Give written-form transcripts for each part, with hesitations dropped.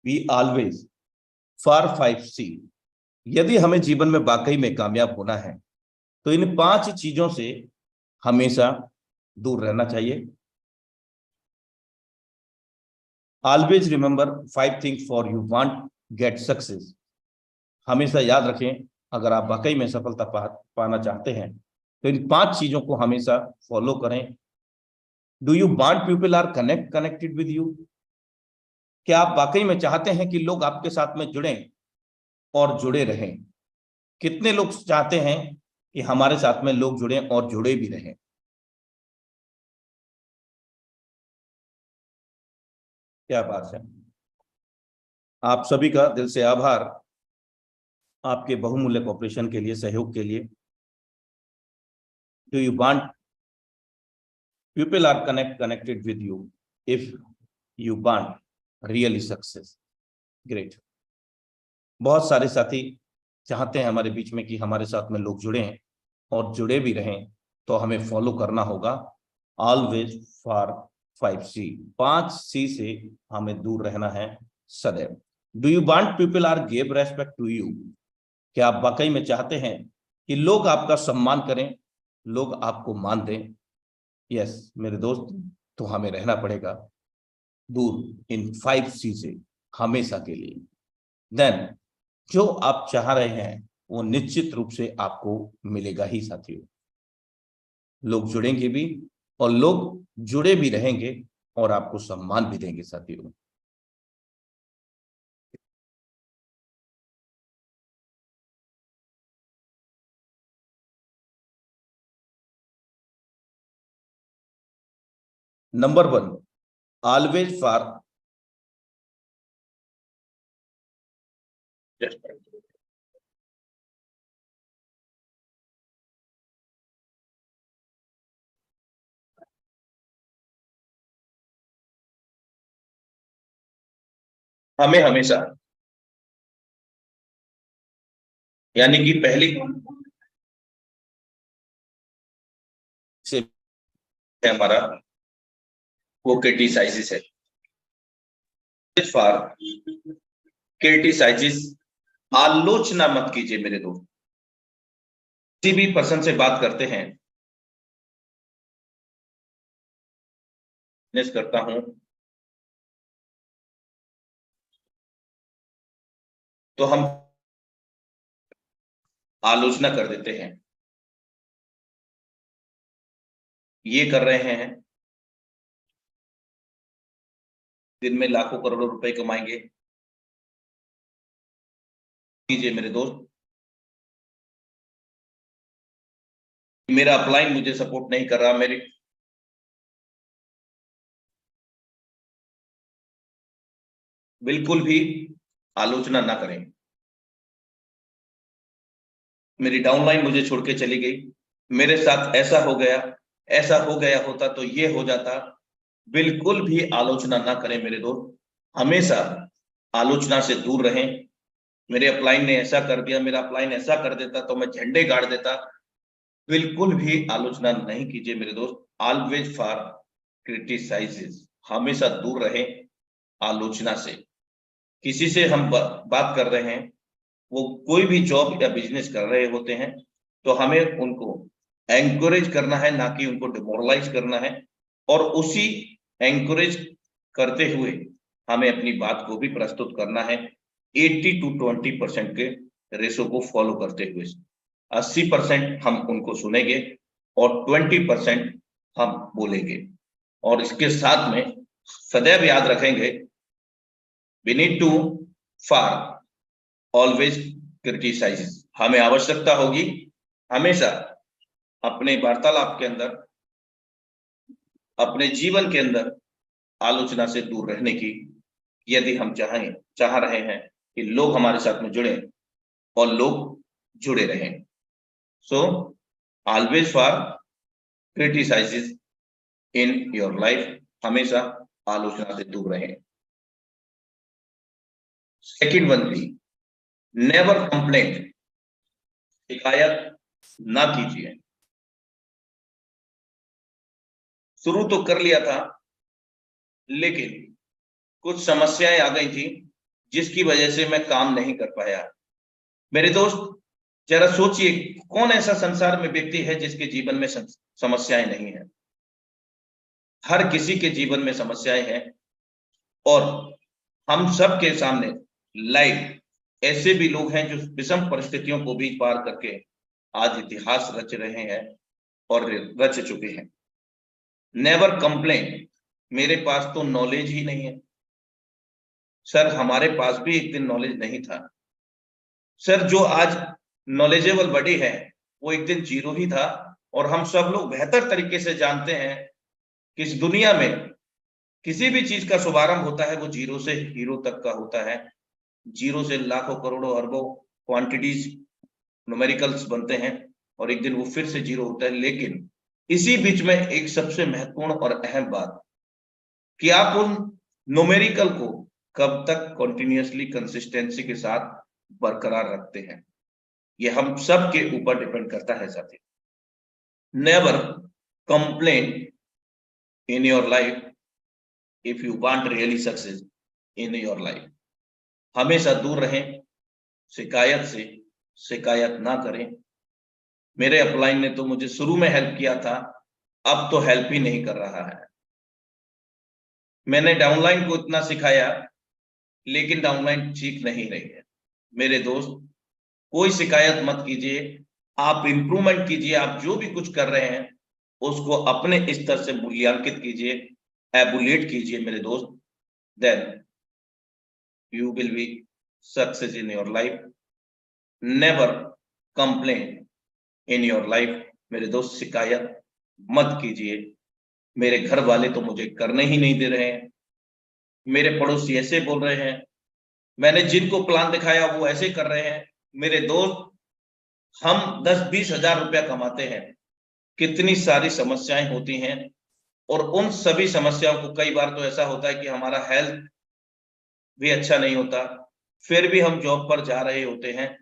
Be always for 5C। यदि हमें जीवन में वाकई में कामयाब होना है तो इन 5 चीजों से हमेशा दूर रहना चाहिए। Always remember 5 things for you want get success. हमेशा याद रखें, अगर आप वाकई में सफलता पाना चाहते हैं तो इन 5 चीजों को हमेशा फॉलो करें। Do you want people are connected with you? क्या आप वाकई में चाहते हैं कि लोग आपके साथ में जुड़ें और जुड़े रहें? कितने लोग चाहते हैं कि हमारे साथ में लोग जुड़ें और जुड़े भी रहें? क्या बात है। आप सभी का दिल से आभार, आपके बहुमूल्य कॉपरेशन के लिए, सहयोग के लिए। Do you want people are connected with you if you want really success. Great. बहुत सारे साथी चाहते हैं हमारे बीच में कि हमारे साथ में लोग जुड़े और जुड़े भी रहें, तो हमें फॉलो करना होगा ऑलवेज फॉर 5C। 5C से हमें दूर रहना है सदैव। Do you want people are give respect to you? क्या आप वाकई में चाहते हैं कि लोग आपका सम्मान करें, लोग आपको मान दें? यस मेरे दोस्त, तो हमें रहना पड़ेगा दूर इन 5C से हमेशा के लिए। देन जो आप चाह रहे हैं वो निश्चित रूप से आपको मिलेगा ही साथियों। लोग जुड़ेंगे भी और लोग जुड़े भी रहेंगे और आपको सम्मान भी देंगे साथियों। नंबर 1, ऑलवेज फॉर हमें हमेशा, यानी कि पहली से हमारा वो क्रिटिसाइजिस है। फॉर क्रिटिसाइजिस, आलोचना मत कीजिए मेरे दोस्त। किसी भी पर्सन से बात करते हैं, करता हूं तो हम आलोचना कर देते हैं, ये कर रहे हैं, दिन में लाखों करोड़ों रुपए कमाएंगे। कीजिए मेरे दोस्त, मेरा अपलाइन मुझे सपोर्ट नहीं कर रहा, मेरी बिल्कुल भी आलोचना ना करें। मेरी डाउनलाइन मुझे छोड़ के चली गई, मेरे साथ ऐसा हो गया, ऐसा हो गया होता तो ये हो जाता। बिल्कुल भी आलोचना ना करें मेरे दोस्त। हमेशा आलोचना से दूर रहें। मेरे अपलाइन ने ऐसा कर दिया, मेरा अपलाइन ऐसा कर देता तो मैं झंडे गाड़ देता। बिल्कुल भी आलोचना नहीं कीजिए मेरे दोस्त। ऑलवेज फॉर क्रिटिसाइजेस, हमेशा दूर रहें आलोचना से। किसी से हम बात कर रहे हैं, वो कोई भी जॉब या बिजनेस कर रहे होते हैं, तो हमें उनको एंकरेज करना है, ना कि उनको डिमोरलाइज करना है। और उसी एंकरेज करते हुए हमें अपनी बात को भी प्रस्तुत करना है 80 to 20% के रेशो को फॉलो करते हुए। 80% हम उनको सुनेंगे और 20% हम बोलेंगे। और इसके साथ में सदैव याद रखेंगे, we need to for always criticize. हमें आवश्यकता होगी हमेशा अपने वार्तालाप के अंदर, अपने जीवन के अंदर आलोचना से दूर रहने की, यदि हम चाह रहे हैं कि लोग हमारे साथ में जुड़े और लोग जुड़े रहें। So always for criticises in your life, हमेशा आलोचना से दूर रहें। सेकंड वन थी, नेवर कंप्लेंट, शिकायत ना कीजिए। शुरू तो कर लिया था, लेकिन कुछ समस्याएं आ गई थी, जिसकी वजह से मैं काम नहीं कर पाया। मेरे दोस्त, जरा सोचिए, कौन ऐसा संसार में व्यक्ति है जिसके जीवन में समस्याएं नहीं है? हर किसी के जीवन में समस्याएं हैं, और हम सब के सामने लाइव ऐसे भी लोग हैं जो विषम परिस्थितियों को भी पार करके आज इतिहास रच रहे हैं और रच चुके हैं। नेवर कंप्लेन, मेरे पास तो नॉलेज ही नहीं है। सर, हमारे पास भी एक दिन नॉलेज नहीं था। सर, जो आज नॉलेजेबल बॉडी है वो एक दिन जीरो ही था। और हम सब लोग बेहतर तरीके से जानते हैं कि इस दुनिया में किसी भी चीज का शुभारंभ होता है वो जीरो से हीरो तक का होता है। जीरो से लाखों करोड़ों अरबों क्वांटिटीज, न्यूमेरिकल्स बनते हैं, और एक दिन वो फिर से जीरो होता है। लेकिन इसी बीच में एक सबसे महत्वपूर्ण और अहम बात, कि आप उन न्यूमेरिकल को कब तक कंटिन्यूअसली कंसिस्टेंसी के साथ बरकरार रखते हैं, ये हम सब के ऊपर डिपेंड करता है साथी। Never complain in your life if you want really success in your life. हमेशा दूर रहें शिकायत से, शिकायत ना करें। मेरे अपलाइन ने तो मुझे शुरू में हेल्प किया था, अब तो हेल्प ही नहीं कर रहा है। मैंने डाउनलाइन को इतना सिखाया, लेकिन डाउनलाइन ठीक नहीं रही है। मेरे दोस्त, कोई शिकायत मत कीजिए, आप इंप्रूवमेंट कीजिए। आप जो भी कुछ कर रहे हैं उसको अपने स्तर से मूल्यांकित कीजिए, एबुलेट कीजिए मेरे दोस्त। Then you will be success in your life. Never complain in your life. मेरे दोस्त, शिकायत मत कीजिए। मेरे घर वाले तो मुझे करने ही नहीं दे रहे हैं, मेरे पड़ोसी ऐसे बोल रहे हैं, मैंने जिनको प्लान दिखाया वो ऐसे कर रहे हैं। मेरे दोस्त, हम 10-20 हजार रुपया कमाते हैं, कितनी सारी समस्याएं होती हैं, और उन सभी समस्याओं को कई बार तो ऐसा होता है कि हमारा हेल्थ भी अच्छा नहीं होता, फिर भी हम जॉब पर जा रहे होते हैं।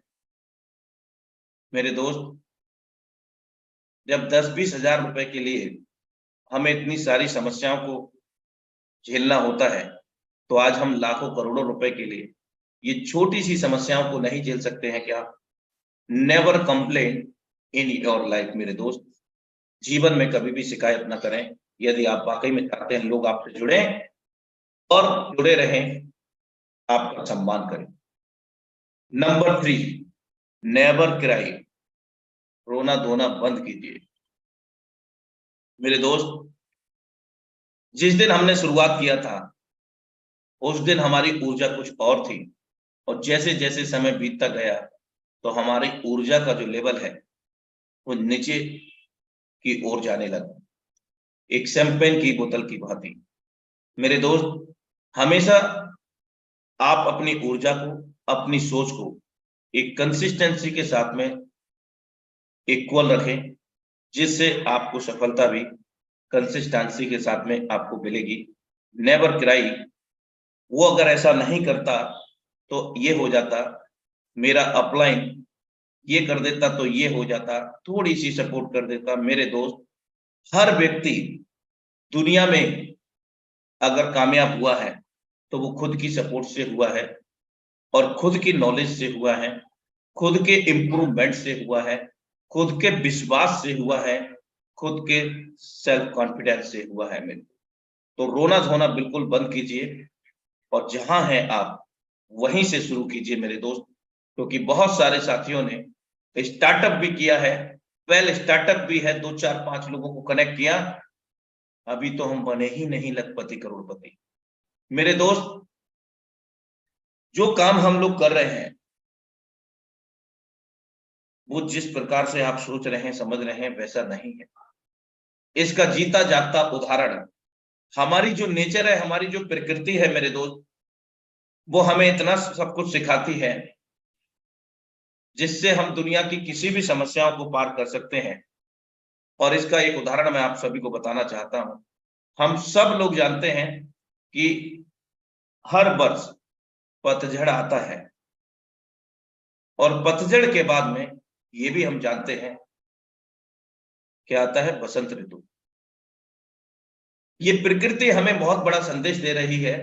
मेरे दोस्त, जब 10-20 हजार रुपए के लिए हमें इतनी सारी समस्याओं को झेलना होता है, तो आज हम लाखों करोड़ों रुपए के लिए ये छोटी सी समस्याओं को नहीं झेल सकते हैं क्या? Never complain in your life. मेरे दोस्त, जीवन में कभी भी शिकायत ना करें। यदि आप वाकई में चाहते हैं लोग आपसे जुड़े और जुड़े रहें, आपका सम्मान करें। Number 3, never cry. रोना धोना बंद कीजिए। मेरे दोस्त, जिस दिन हमने शुरुआत किया था उस दिन हमारी ऊर्जा कुछ और थी, और जैसे जैसे समय बीतता गया तो हमारी ऊर्जा का जो लेवल है वो नीचे की ओर जाने लगा, एक शैंपेन की बोतल की भांति। मेरे दोस्त, हमेशा आप अपनी ऊर्जा को, अपनी सोच को एक कंसिस्टेंसी के साथ में इक्वल रखें, जिससे आपको सफलता भी कंसिस्टेंसी के साथ में आपको मिलेगी। नेवर क्राई, वो अगर ऐसा नहीं करता तो ये हो जाता, मेरा अपलाइन ये कर देता तो ये हो जाता, थोड़ी सी सपोर्ट कर देता। मेरे दोस्त, हर व्यक्ति दुनिया में अगर कामयाब हुआ है तो वो खुद की सपोर्ट से हुआ है, और खुद की नॉलेज से हुआ है, खुद के इंप्रूवमेंट से हुआ है, खुद के विश्वास से हुआ है, खुद के सेल्फ कॉन्फिडेंस से हुआ है। मेरे तो रोना धोना बिल्कुल बंद कीजिए, और जहां हैं आप वहीं से शुरू कीजिए मेरे दोस्त। क्योंकि बहुत सारे साथियों ने स्टार्टअप भी किया है, वेल स्टार्टअप भी है, 2-4-5 लोगों को कनेक्ट किया, अभी तो हम बने ही नहीं लखपति करोड़पति। मेरे दोस्त, जो काम हम लोग कर रहे हैं वो जिस प्रकार से आप सोच रहे हैं, समझ रहे हैं, वैसा नहीं है। इसका जीता जागता उदाहरण हमारी जो नेचर है, हमारी जो प्रकृति है मेरे दोस्त, वो हमें इतना सब कुछ सिखाती है जिससे हम दुनिया की किसी भी समस्याओं को पार कर सकते हैं। और इसका एक उदाहरण मैं आप सभी को बताना चाहता हूं। हम सब लोग जानते हैं कि हर वर्ष पतझड़ आता है, और पतझड़ के बाद में ये भी हम जानते हैं क्या आता है, बसंत ऋतु। ये प्रकृति हमें बहुत बड़ा संदेश दे रही है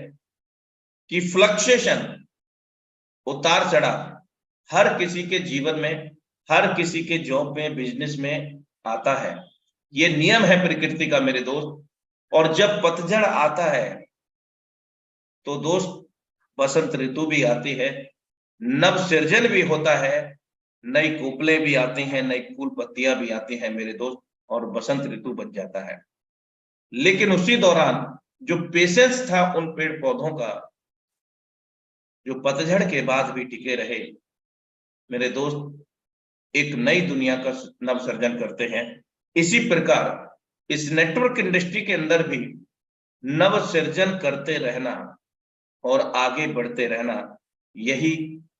कि फ्लक्चुएशन उतार चढ़ाव हर किसी के जीवन में, हर किसी के जॉब में, बिजनेस में आता है। ये नियम है प्रकृति का मेरे दोस्त। और जब पतझड़ आता है तो दोस्त बसंत ऋतु भी आती है, नव सृजन भी होता है, नई कोपलें भी आती हैं, नई फूल पत्तियां भी आती हैं मेरे दोस्त, और बसंत ऋतु बन जाता है। लेकिन उसी दौरान जो पेशेंस था उन पेड़ पौधों का, जो पतझड़ के बाद भी टिके रहे मेरे दोस्त, एक नई दुनिया का नव सर्जन करते हैं। इसी प्रकार इस नेटवर्क इंडस्ट्री के अंदर भी नव सृजन करते रहना और आगे बढ़ते रहना, यही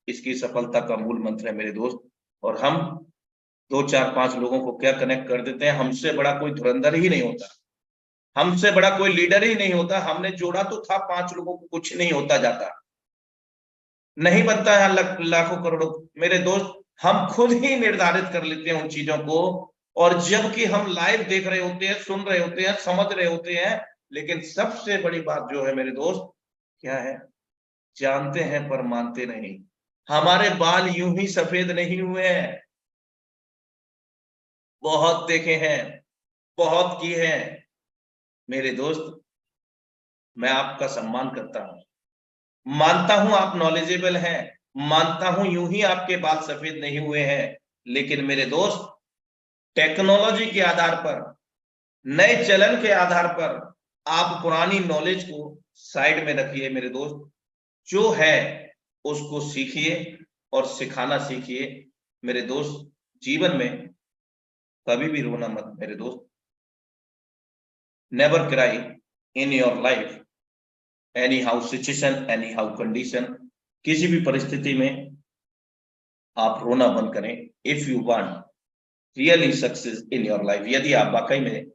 इसकी सफलता का मूल मंत्र है मेरे दोस्त। और हम 2 4 5 लोगों को क्या कनेक्ट कर देते हैं, हमसे बड़ा कोई धुरंधर ही नहीं होता, हमसे बड़ा कोई लीडर ही नहीं होता। हमने जोड़ा तो था 5 लोगों को, कुछ नहीं होता जाता, नहीं बनता है लाखों करोड़ों मेरे दोस्त। हम खुद ही निर्धारित कर लेते हैं उन चीजों को, और जबकि हम लाइव देख रहे होते हैं, सुन रहे होते हैं, समझ रहे होते हैं। लेकिन सबसे बड़ी बात जो है मेरे दोस्त, क्या है, जानते हैं पर मानते नहीं। हमारे बाल यूं ही सफेद नहीं हुए हैं, बहुत देखे हैं, बहुत किए हैं मेरे दोस्त। मैं आपका सम्मान करता हूं, मानता हूं आप नॉलेजेबल हैं, मानता हूं यूं ही आपके बाल सफेद नहीं हुए हैं। लेकिन मेरे दोस्त, टेक्नोलॉजी के आधार पर, नए चलन के आधार पर आप पुरानी नॉलेज को साइड में रखिए मेरे दोस्त। जो है उसको सीखिए और सिखाना सीखिए मेरे दोस्त। जीवन में कभी भी रोना मत मेरे दोस्त। Never cry in your life any how situation, any how condition. किसी भी परिस्थिति में आप रोना बंद करें। If you want really success in your life, यदि आप वाकई में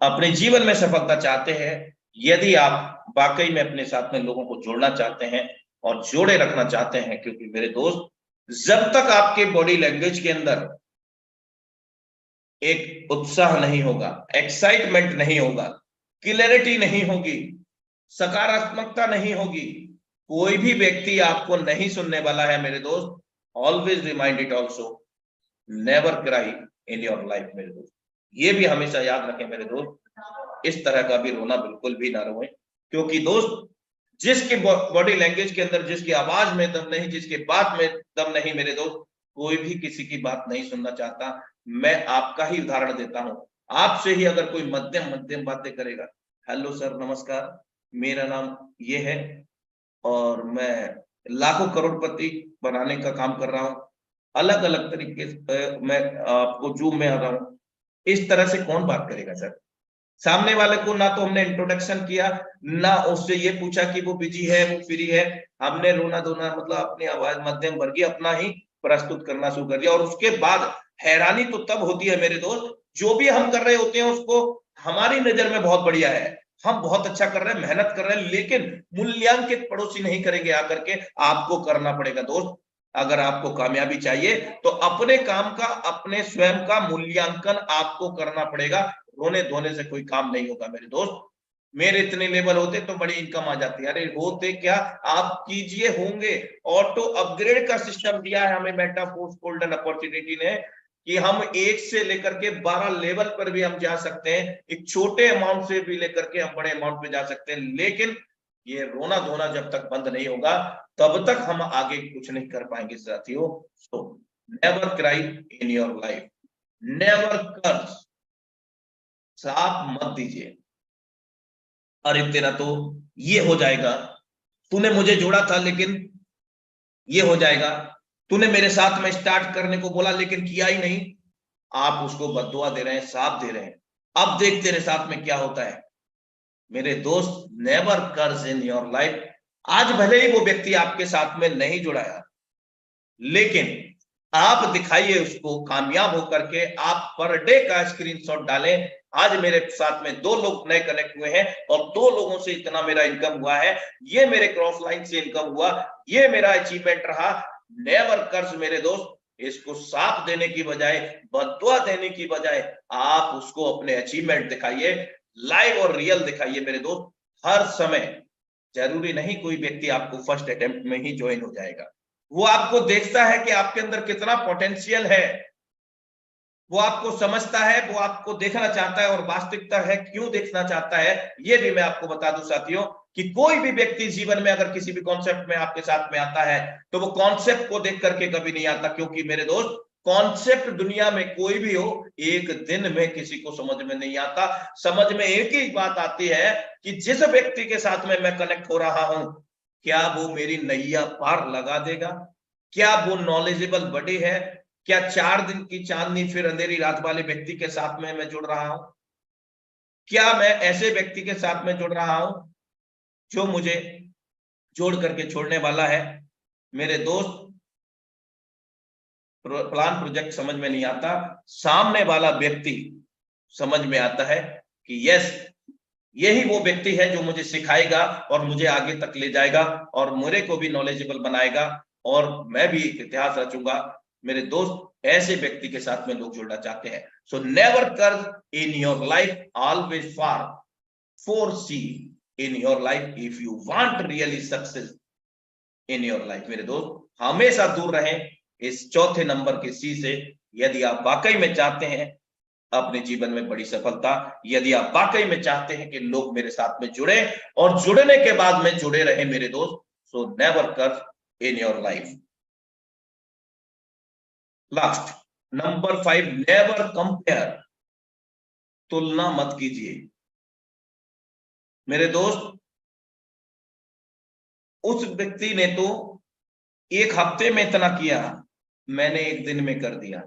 अपने जीवन में सफलता चाहते हैं, यदि आप वाकई में अपने साथ में लोगों को जोड़ना चाहते हैं और जोड़े रखना चाहते हैं, क्योंकि मेरे दोस्त, जब तक आपके बॉडी लैंग्वेज के अंदर एक उत्साह नहीं होगा, एक्साइटमेंट नहीं होगा, क्लैरिटी नहीं होगी, सकारात्मकता नहीं होगी, कोई भी व्यक्ति आपको नहीं सुनने वाला है मेरे दोस्त। Always remind it also, never cry in your life मेरे दोस्त। ये भी हमेशा याद रखें मेरे दोस्त, इस तरह का भी रोना बिल्कुल भी ना रोएं। क्योंकि दोस्त, जिसके बॉडी लैंग्वेज के अंदर, जिसकी आवाज में दम नहीं, जिसके बात में दम नहीं मेरे दोस्त, कोई भी किसी की बात नहीं सुनना चाहता। मैं आपका ही उदाहरण देता हूं। आपसे ही अगर कोई मध्यम मध्यम बातें करेगा, हेलो सर, नमस्कार, मेरा नाम ये है और मैं लाखों करोड़पति बनाने का काम कर रहा हूं, अलग अलग तरीके से मैं आपको जूम में आ रहा हूं, इस तरह से कौन बात करेगा सर? सामने वाले को ना तो हमने इंट्रोडक्शन किया, ना उससे ये पूछा कि वो बिजी है, वो फ्री है। हमने रोना धोना मतलब अपनी आवाज मध्यम वर्गीय अपना ही प्रस्तुत करना शुरू कर दिया। और उसके बाद हैरानी तो तब होती है मेरे दोस्त, जो भी हम कर रहे होते हैं उसको हमारी नजर में बहुत बढ़िया है, हम बहुत अच्छा कर रहे हैं, मेहनत कर रहे हैं, लेकिन मूल्यांकित पड़ोसी नहीं करेंगे आकर के। आपको करना पड़ेगा दोस्त। अगर आपको कामयाबी चाहिए तो अपने काम का, अपने स्वयं का मूल्यांकन आपको करना पड़ेगा। रोने धोने से कोई काम नहीं होगा मेरे दोस्त। मेरे इतने लेवल होते तो बड़ी इनकम आ जाती है। अरे होते क्या, आप कीजिए, होंगे। ऑटो अपग्रेड का सिस्टम दिया है हमें मेटा फोर्स गोल्डन अपॉर्चुनिटी ने, कि हम 1 से लेकर के 12 लेवल पर भी हम जा सकते हैं। एक छोटे अमाउंट से भी लेकर के हम बड़े अमाउंट पे जा सकते हैं। लेकिन ये रोना धोना जब तक बंद नहीं होगा, तब तक हम आगे कुछ नहीं कर पाएंगे साथियों। So never cry in your life, never curse. श्राप मत दीजिए, अरे तेरा तो ये हो जाएगा, तूने मुझे जोड़ा था लेकिन ये हो जाएगा, तूने मेरे साथ में स्टार्ट करने को बोला लेकिन किया ही नहीं। आप उसको बद्दुआ दे रहे हैं, साथ दे रहे हैं। अब देख तेरे साथ में क्या होता है मेरे दोस्त। Never curse in your life. आज भले ही वो व्यक्ति आपके साथ में नहीं जुड़ा है, लेकिन आप दिखाइए उसको कामयाब होकर के। आप पर डे का स्क्रीनशॉट डालें, आज मेरे साथ में 2 लोग नए कनेक्ट हुए हैं और 2 लोगों से इतना मेरा इनकम हुआ है, ये मेरे क्रॉस लाइन से इनकम हुआ, ये मेरा अचीवमेंट रहा। नेवर कर्स मेरे दोस्त। इसको साथ देने की बजाय, बद्दुआ देने की बजाय, आप उसको अपने अचीवमेंट दिखाइए, लाइव और रियल दिखाइए मेरे दोस्त। हर समय जरूरी नहीं कोई व्यक्ति आपको फर्स्ट अटेम्प्ट में ही ज्वाइन हो जाएगा। वो आपको देखता है कि आपके अंदर कितना पोटेंशियल है, वो आपको समझता है, वो आपको देखना चाहता है। और वास्तविकता है क्यों देखना चाहता है, ये भी मैं आपको बता दूं साथियों, कि कोई भी व्यक्ति जीवन में अगर किसी भी कॉन्सेप्ट में आपके साथ में आता है तो वो कॉन्सेप्ट को देख करके कभी नहीं आता, क्योंकि मेरे दोस्त कॉन्सेप्ट दुनिया में कोई भी हो एक दिन में किसी को समझ में नहीं आता। समझ में एक ही बात आती है कि जिस व्यक्ति के साथ में मैं कनेक्ट हो रहा हूं, क्या वो मेरी नैया पार लगा देगा, क्या वो नॉलेजेबल बड़ी है, क्या 4 दिन की चांदनी फिर अंधेरी रात वाले व्यक्ति के साथ में मैं जुड़ रहा हूं, क्या मैं ऐसे व्यक्ति के साथ में जुड़ रहा हूं जो मुझे जोड़ करके छोड़ने वाला है। मेरे दोस्त प्लान प्रोजेक्ट समझ में नहीं आता, सामने वाला व्यक्ति समझ में आता है कि यस यही वो व्यक्ति है जो मुझे सिखाएगा और मुझे आगे तक ले जाएगा और मेरे को भी नॉलेजेबल बनाएगा और मैं भी एक इतिहास रचूंगा। मेरे दोस्त ऐसे व्यक्ति के साथ में लोग जुड़ना चाहते हैं। So never curse in your life, always far foresee in your life if you want really success in your life. मेरे दोस्त हमेशा दूर रहें इस चौथे नंबर के सी से, यदि आप वाकई में चाहते हैं अपने जीवन में बड़ी सफलता, यदि आप वाकई में चाहते हैं कि लोग मेरे साथ में जुड़े और जुड़ने के बाद में जुड़े रहे मेरे दोस्त, सो never curse in your life. Last number 5, never compare, तुलना मत कीजिए। मेरे दोस्त उस व्यक्ति ने तो 1 हफ्ते में इतना किया, मैंने 1 दिन में कर दिया।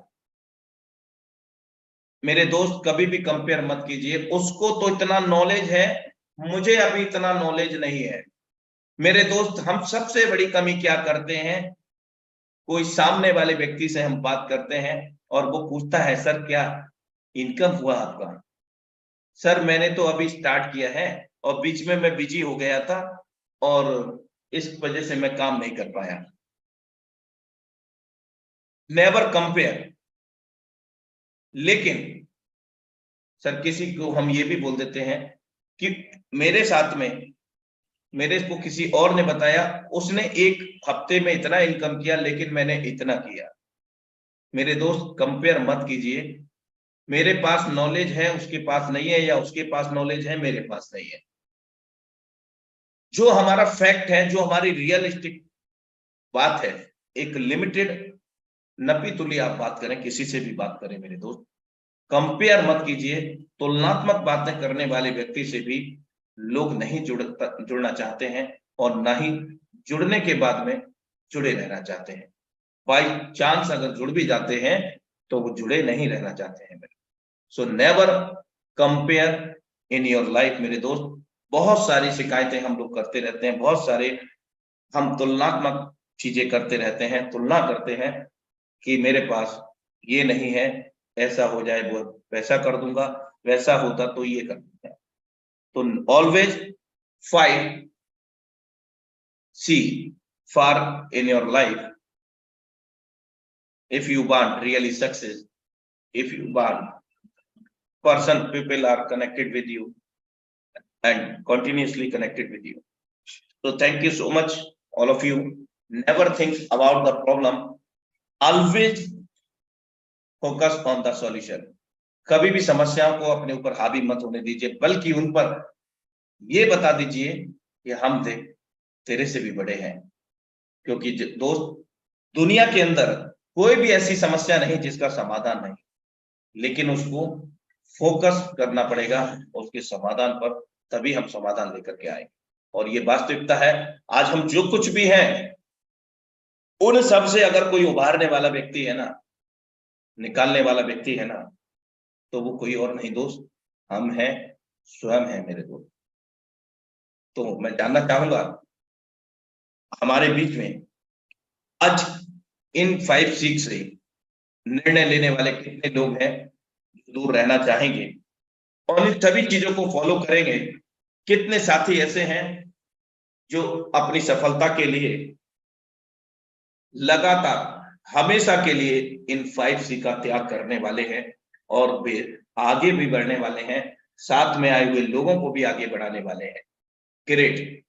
मेरे दोस्त कभी भी कंपेयर मत कीजिए, उसको तो इतना नॉलेज है, मुझे अभी इतना नॉलेज नहीं है। मेरे दोस्त हम सबसे बड़ी कमी क्या करते हैं, कोई सामने वाले व्यक्ति से हम बात करते हैं और वो पूछता है सर क्या इनकम हुआ आपका, सर मैंने तो अभी स्टार्ट किया है और बीच में मैं बिजी हो गया था और इस वजह से मैं काम नहीं कर पाया। Never compare. लेकिन सर किसी को हम ये भी बोल देते हैं कि मेरे साथ में मेरे को किसी और ने बताया, उसने 1 हफ्ते में इतना इनकम किया लेकिन मैंने इतना किया। मेरे दोस्त कंपेयर मत कीजिए, मेरे पास नॉलेज है उसके पास नहीं है, या उसके पास नॉलेज है मेरे पास नहीं है। जो हमारा फैक्ट है, जो हमारी रियलिस्टिक बात है, एक लिमिटेड नपी तुली आप बात करें, किसी से भी बात करें मेरे दोस्त, कंपेयर मत कीजिए। तुलनात्मक बातें करने वाले व्यक्ति से भी लोग नहीं जुड़ना चाहते हैं और ना ही जुड़ने के बाद में जुड़े रहना चाहते हैं। बाई चांस अगर जुड़ भी जाते हैं तो वो जुड़े नहीं रहना चाहते हैं मेरे। So never compare in your life. मेरे दोस्त बहुत सारी शिकायतें हम लोग करते रहते हैं, बहुत सारे हम तुलनात्मक चीजें करते रहते हैं, तुलना करते हैं कि मेरे पास ये नहीं है, ऐसा हो जाए वो वैसा कर दूंगा, वैसा होता तो ये कर दूंगा। तो always fight see far in your life if you want really success, if you want person people are connected with you and continuously connected with you. So thank you so much all of you. Never think about the problem, always focus on the solution. कभी भी समस्याओं को अपने ऊपर हावी मत होने दीजिए, बल्कि उन पर ये बता दीजिए कि हम देख तेरे से भी बड़े हैं। क्योंकि दोस्त दुनिया के अंदर कोई भी ऐसी समस्या नहीं जिसका समाधान नहीं, लेकिन उसको फोकस करना पड़ेगा उसके समाधान पर, तभी हम समाधान लेकर के आएंगे। और ये वास्तविकता है, आज हम जो कुछ भी हैं उन सब से अगर कोई उभारने वाला व्यक्ति है ना, निकालने वाला व्यक्ति है ना, तो वो कोई और नहीं दोस्त, हम हैं, स्वयं है मेरे दोस्त। तो मैं जानना चाहूंगा हमारे बीच में आज इन 5-6 से निर्णय लेने वाले कितने लोग हैं दूर रहना चाहेंगे और इन सभी चीजों को फॉलो करेंगे। कितने साथी ऐसे हैं जो अपनी सफलता के लिए लगातार हमेशा के लिए इन 5C का त्याग करने वाले हैं और वे आगे भी बढ़ने वाले हैं, साथ में आए हुए लोगों को भी आगे बढ़ाने वाले हैं। ग्रेट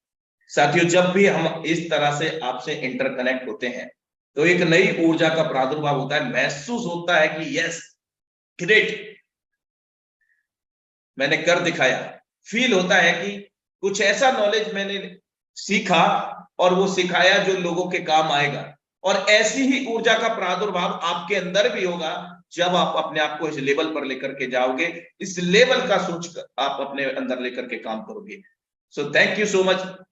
साथियों, जब भी हम इस तरह से आपसे इंटरकनेक्ट होते हैं तो एक नई ऊर्जा का प्रादुर्भाव होता है, महसूस होता है कि यस ग्रेट, मैंने कर दिखाया। फील होता है कि कुछ ऐसा नॉलेज मैंने सीखा और वो सिखाया जो लोगों के काम आएगा। और ऐसी ही ऊर्जा का प्रादुर्भाव आपके अंदर भी होगा जब आप अपने आप को इस लेवल पर लेकर के जाओगे, इस लेवल का सोच आप अपने अंदर लेकर के काम करोगे। So thank you so much.